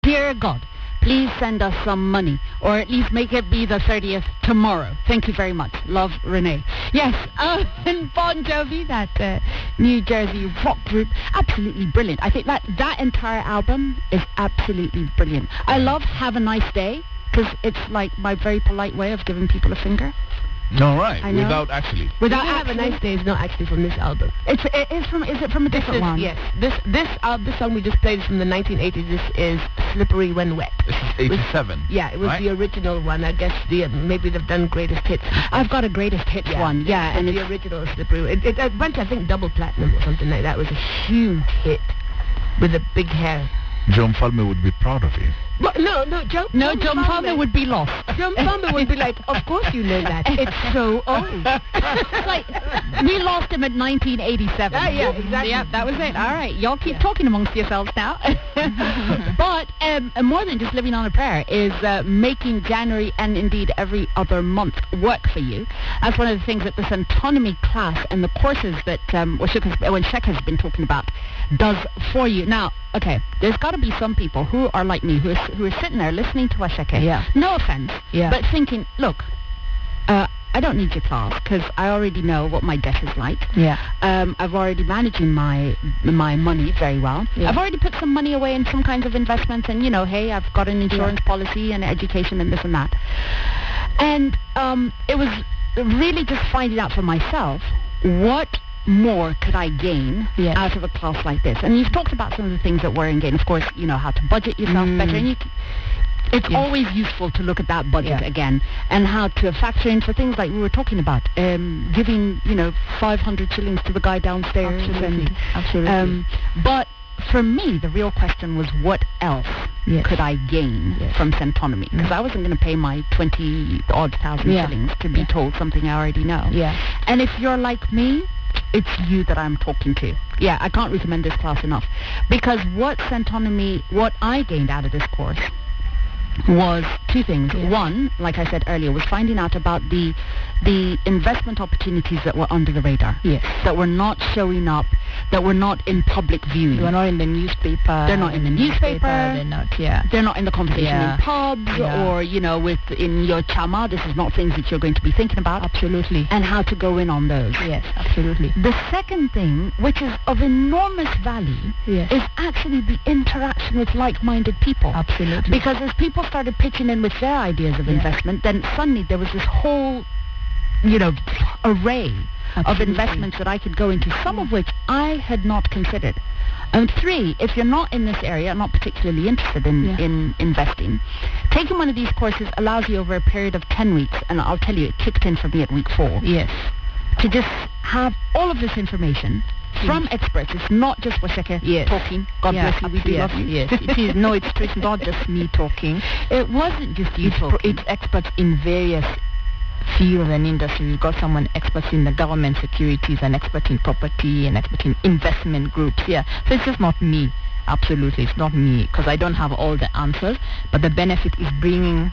Dear God, please send us some money, or at least make it be the 30th tomorrow. Thank you very much. Love, Renee. Yes, and Bon Jovi, that New Jersey rock group, absolutely brilliant. I think that entire album is absolutely brilliant. I love Have a Nice Day, because it's like my very polite way of giving people a finger. No, right. Without actually. Have a Nice Day is not actually from this album. Is it from a different one? Yes. This song we just played is from the 1980s. This is Slippery When Wet. This is 87. It was the original one. I guess maybe they've done greatest hits. I've got a greatest hits one. Yeah, and the original Slippery. It went, I think, double platinum or something like that. It was a huge hit with the big hair. Joan Falme would be proud of you. Joan Palmer would be lost. Joan Palmer would be like, of course you know that. It's so old. It's like, we lost him at 1987. Yeah, exactly. Yeah, that was it. All right, y'all keep talking amongst yourselves now. But more than just living on a prayer is making January and indeed every other month work for you. That's one of the things that this autonomy class and the courses that Waceke has been talking about does for you. Now, okay, there's got to be some people who are like me, who are sitting there listening to Waceke. Yeah. No offense, but thinking, look, I don't need your class because I already know what my debt is like. Yeah. I've already managing my money very well. Yeah. I've already put some money away in some kinds of investments, and hey, I've got an insurance policy and education and this and that. And it was really just finding out for myself what more could I gain out of a class like this. And you've talked about some of the things that were in gain. Of course, how to budget yourself better. And it's always useful to look at that budget again and how to factor in for things like we were talking about, giving 500 shillings to the guy downstairs. Absolutely. But for me, the real question was what else could I gain from Centonomy? Because I wasn't going to pay my 20-odd thousand shillings to be told something I already know. Yeah. And if you're like me, it's you that I'm talking to. Yeah, I can't recommend this class enough. Because what I gained out of this course was two things. One, like I said earlier, was finding out about the investment opportunities that were under the radar. Yes. That were not showing up, that were not in public viewing. They were not in the newspaper. They're not in the newspaper. They're not, They're not in the conversation in pubs or, in your chama. This is not things that you're going to be thinking about. Absolutely. And how to go in on those. Yes, absolutely. The second thing, which is of enormous value, is actually the interaction with like-minded people. Absolutely. Because as people started pitching in with their ideas of investment, then suddenly there was this whole, array of investments that I could go into, some of which I had not considered. And three, if you're not in this area, not particularly interested in investing, taking one of these courses allows you over a period of 10 weeks, and I'll tell you, it kicked in for me at week 4. Yes. To just have all of this information from experts. It's not just Waceke talking. God bless you, we do love you. Yes, it is. No, it's not just me talking. It wasn't just you talking. It's experts in various fields and industries. We've got someone experts in the government securities, an expert in property, an expert in investment groups. Yeah, so it's just not me. Absolutely, it's not me, because I don't have all the answers. But the benefit is bringing.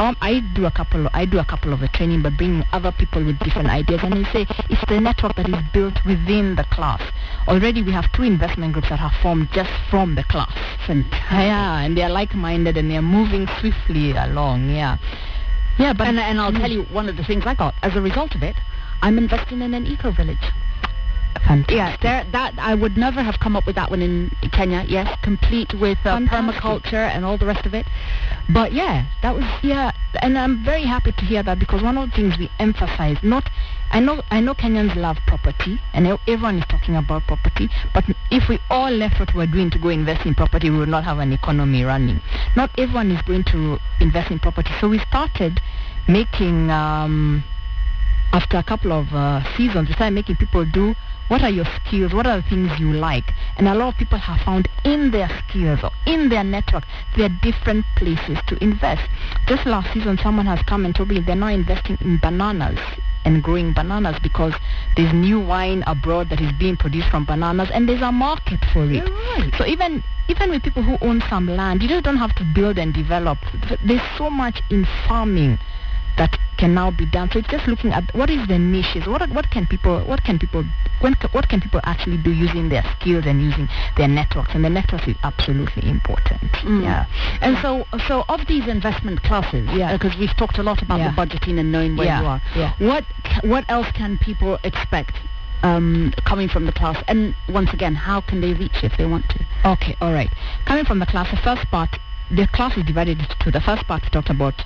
I do a couple of the training, but bringing other people with different ideas. And you say it's the network that is built within the class. Already we have 2 investment groups that have formed just from the class. Fantastic. Yeah, and they're like-minded and they're moving swiftly along. Yeah, but and I'll tell you one of the things I got as a result of it. I'm investing in an eco-village. Fantastic. Yeah, that I would never have come up with that one in Kenya. Yes, complete with permaculture and all the rest of it. But that was and I'm very happy to hear that, because one of the things we emphasize, I know Kenyans love property and everyone is talking about property, but if we all left what we're doing to go invest in property, we would not have an economy running. Not everyone is going to invest in property, so we started making after a couple of seasons, we started making people do, what are your skills? What are the things you like? And a lot of people have found in their skills or in their network, there are different places to invest. Just last season, someone has come and told me they're now investing in bananas and growing bananas because there's new wine abroad that is being produced from bananas and there's a market for it. Right. So even with people who own some land, you just don't have to build and develop. There's so much in farming that can now be done. So it's just looking at what is the niches, what can people actually do using their skills and using their networks, and the networks is absolutely important. Yeah. And so of these investment classes, because we've talked a lot about the budgeting and knowing where you are. What else can people expect coming from the class? And once again, how can they reach if they want to? Okay, all right. Coming from the class, the class is divided into two. The first part we talked about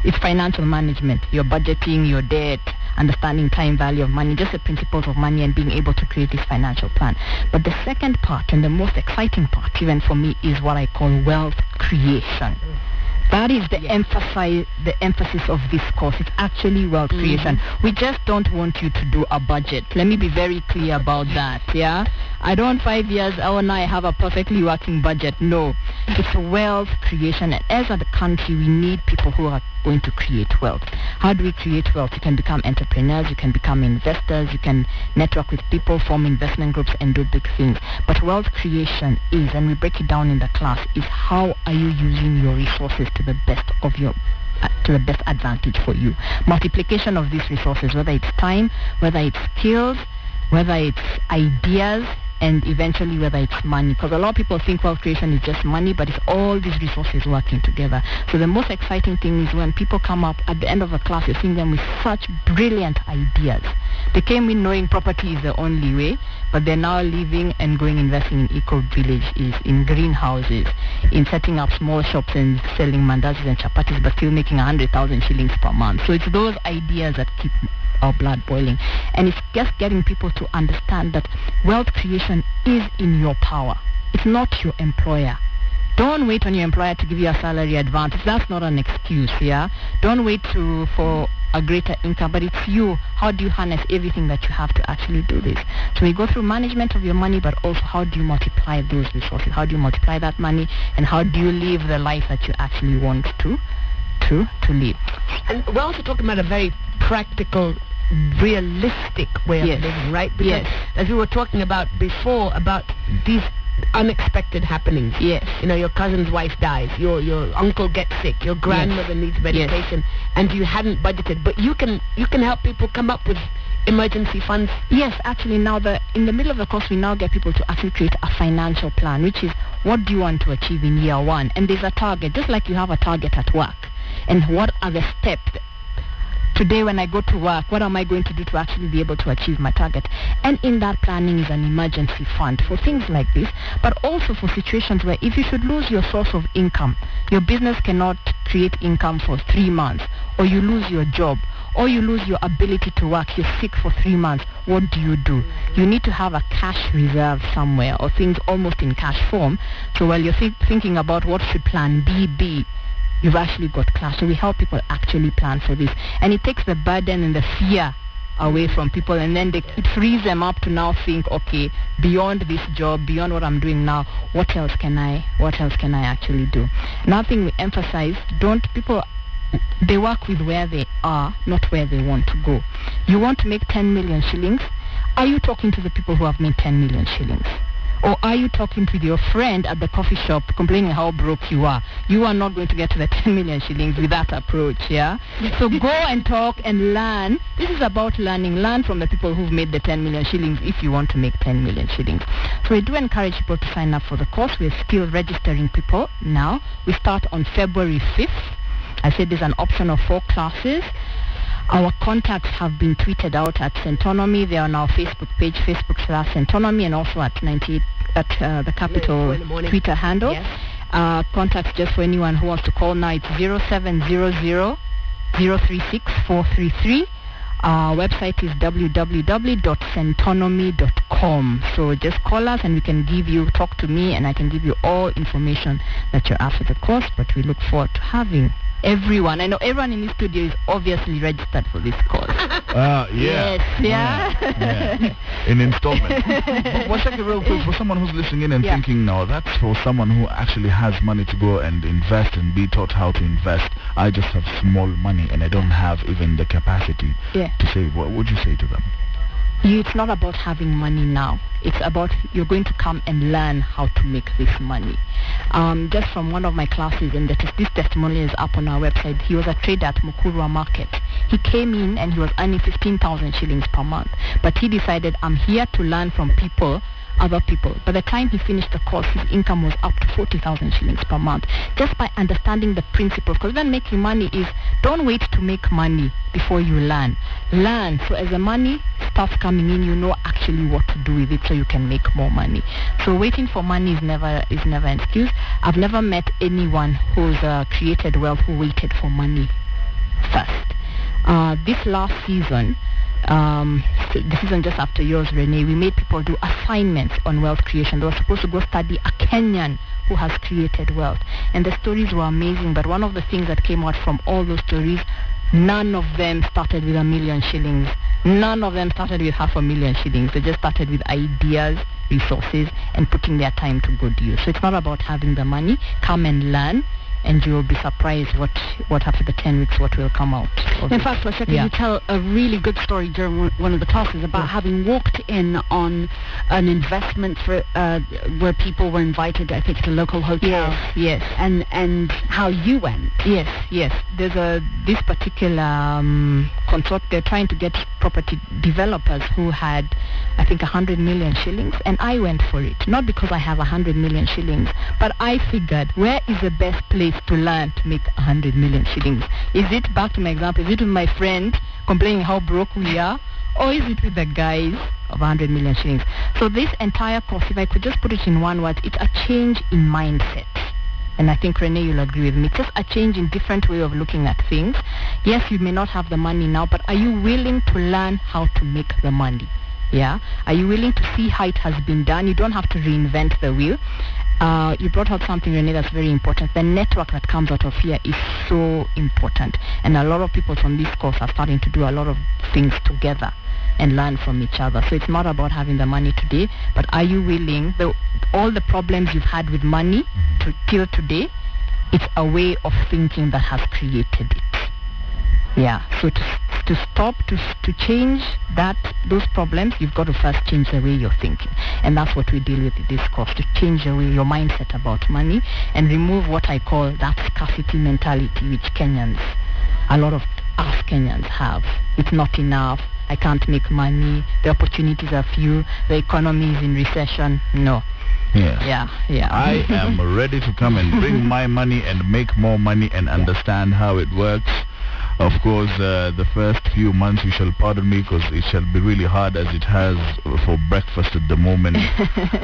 is financial management, your budgeting, your debt, understanding time value of money, just the principles of money and being able to create this financial plan. But the second part, and the most exciting part even for me, is what I call wealth creation. That is the emphasis of this course. It's actually wealth creation. We just don't want you to do a budget. Let me be very clear about that. Yeah, I don't 5 years and I have a perfectly working budget. No, it's wealth creation. And as a country, we need people who are going to create wealth. How do we create wealth? You can become entrepreneurs, you can become investors, you can network with people, form investment groups, and do big things. But wealth creation is, and we break it down in the class, is how are you using your resources to the best advantage for you. Multiplication of these resources, whether it's time, whether it's skills, whether it's ideas, and eventually whether it's money. Because a lot of people think wealth creation is just money, but it's all these resources working together. So the most exciting thing is when people come up at the end of a class, you're seeing them with such brilliant ideas. They came in knowing property is the only way, but they're now living and going investing in eco-villages, in greenhouses, in setting up small shops and selling mandazis and chapatis, but still making 100,000 shillings per month. So it's those ideas that keep our blood boiling. And it's just getting people to understand that wealth creation is in your power. It's not your employer. Don't wait on your employer to give you a salary advance. That's not an excuse, yeah? Don't wait for a greater income, but it's you. How do you harness everything that you have to actually do this? So we go through management of your money, but also how do you multiply those resources? How do you multiply that money? And how do you live the life that you actually want to live? And we're also talking about a very practical, realistic way of living, right? Because as we were talking about before, about these unexpected happenings. Yes. You know, your cousin's wife dies, your uncle gets sick, your grandmother needs medication, and you hadn't budgeted. But you can help people come up with emergency funds. Yes, actually now in the middle of the course we now get people to actually create a financial plan, which is what do you want to achieve in year one? And there's a target, just like you have a target at work. And what are the steps? Today when I go to work, what am I going to do to actually be able to achieve my target? And in that planning is an emergency fund for things like this, but also for situations where if you should lose your source of income, your business cannot create income for 3 months, or you lose your job, or you lose your ability to work, you're sick for 3 months, what do? You need to have a cash reserve somewhere, or things almost in cash form. So while you're thinking about what should plan B be, you've actually got class. So we help people actually plan for this. And it takes the burden and the fear away from people, and then it frees them up to now think, okay, beyond this job, beyond what I'm doing now, what else can I actually do? Another thing we emphasize, they work with where they are, not where they want to go. You want to make 10 million shillings? Are you talking to the people who have made 10 million shillings? Or are you talking to your friend at the coffee shop complaining how broke you are? You are not going to get to the 10 million shillings with that approach, yeah? So go and talk and learn. This is about learning. Learn from the people who've made the 10 million shillings if you want to make 10 million shillings. So we do encourage people to sign up for the course. We're still registering people now. We start on February 5th. I said there's an option of 4 classes. Our contacts have been tweeted out at Centonomy. They are on our Facebook page, Facebook/Centonomy, and also at 98 at the Capital Twitter handle. Yes. Contacts just for anyone who wants to call now. It's 0700-036-433. Our website is www.centonomy.com. So just call us and we can talk to me, and I can give you all information that you're after the course. But we look forward to having everyone. I know everyone in this studio is obviously registered for this course. Yes. Yeah. In installment. Waceke, real quick, for someone who's listening in and thinking, no, that's for someone who actually has money to go and invest and be taught how to invest. I just have small money and I don't have even the capacity to save. What would you say to them? It's not about having money now. It's about you're going to come and learn how to make this money. Just from one of my classes, and this testimonial is up on our website. He was a trader at Mukurwa Market. He came in and he was earning 15,000 shillings per month. But he decided, I'm here to learn from other people. By the time he finished the course, his income was up to 40,000 shillings per month, just by understanding the principle. Because when making money is, don't wait to make money before you learn. Learn, so as the money starts coming in, you know actually what to do with it, so you can make more money. So waiting for money is never an excuse. I've never met anyone who's created wealth who waited for money first. This last season, the season just after yours, Renee, we made people do assignments on wealth creation. They were supposed to go study a Kenyan who has created wealth. And the stories were amazing, but one of the things that came out from all those stories, none of them started with 1 million shillings. None of them started with 500,000 shillings. They just started with ideas, resources, and putting their time to good use. So it's not about having the money. Come and learn, and you will be surprised what after the 10 weeks what will come out. In fact, Waceke, you tell a really good story during one of the classes about having walked in on an investment for where people were invited, I think, to a local hotel. Yes. And how you went. Yes. There's this particular consort. They're trying to get property developers who had, I think, 100 million shillings, and I went for it. Not because I have 100 million shillings, but I figured, where is the best place to learn to make 100 million shillings? Is it, back to my example, is it with my friend complaining how broke we are, or is it with the guys of 100 million shillings? So this entire course, if I could just put it in one word, it's a change in mindset. And I think, Renee, you'll agree with me. It's just a change in different way of looking at things. Yes, you may not have the money now, but are you willing to learn how to make the money? Yeah? Are you willing to see how it has been done? You don't have to reinvent the wheel. You brought out something, Renee, that's very important. The network that comes out of here is so important. And a lot of people from this course are starting to do a lot of things together and learn from each other. So it's not about having the money today, but are you willing, all the problems you've had with money till today, it's a way of thinking that has created it. Yeah, so to change those problems, you've got to first change the way you're thinking. And that's what we deal with in this course, to change the way your mindset about money and remove what I call that scarcity mentality, which a lot of us Kenyans have. It's not enough. I can't make money. The opportunities are few. The economy is in recession. No. Yes. Yeah. I am ready to come and bring my money and make more money and understand how it works. Of course, the first few months, you shall pardon me, because it shall be really hard, as it has for breakfast at the moment.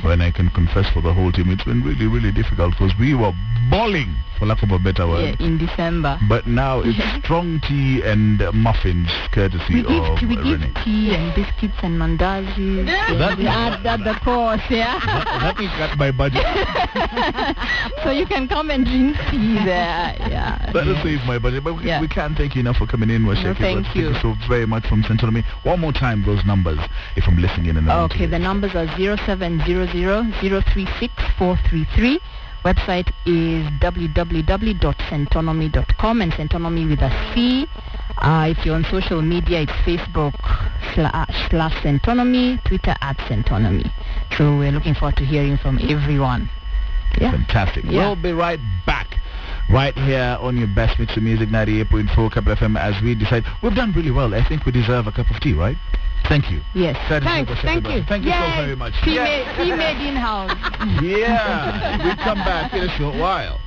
When I can confess for the whole team, it's been really, really difficult, because we were bawling, for lack of a better word. Yeah, in December. But now it's strong tea and muffins, courtesy of we give Renee. Tea and biscuits and mandazi. We add the course, That will cut my budget. So you can come and drink tea there. Yeah. That'll save my budget. But we can't thank you enough for coming in, Waceke. No, thank you. Thank you so very much from Centonomy. One more time, those numbers, if I'm listening in. Okay, the numbers are 0700-036-433. Website is www.centonomy.com, and Centonomy with a C. If you're on social media, it's Facebook/Centonomy, Twitter @Centonomy. So we're looking forward to hearing from everyone. Yeah. Fantastic. Yeah. We'll be right back. Right here on your best mix of music, 98.4 Capital FM, as we decide. We've done really well. I think we deserve a cup of tea, right? Thank you. Yes. Thank you. Thank you so very much. Tea made in-house. Yeah. We'll come back in a short while.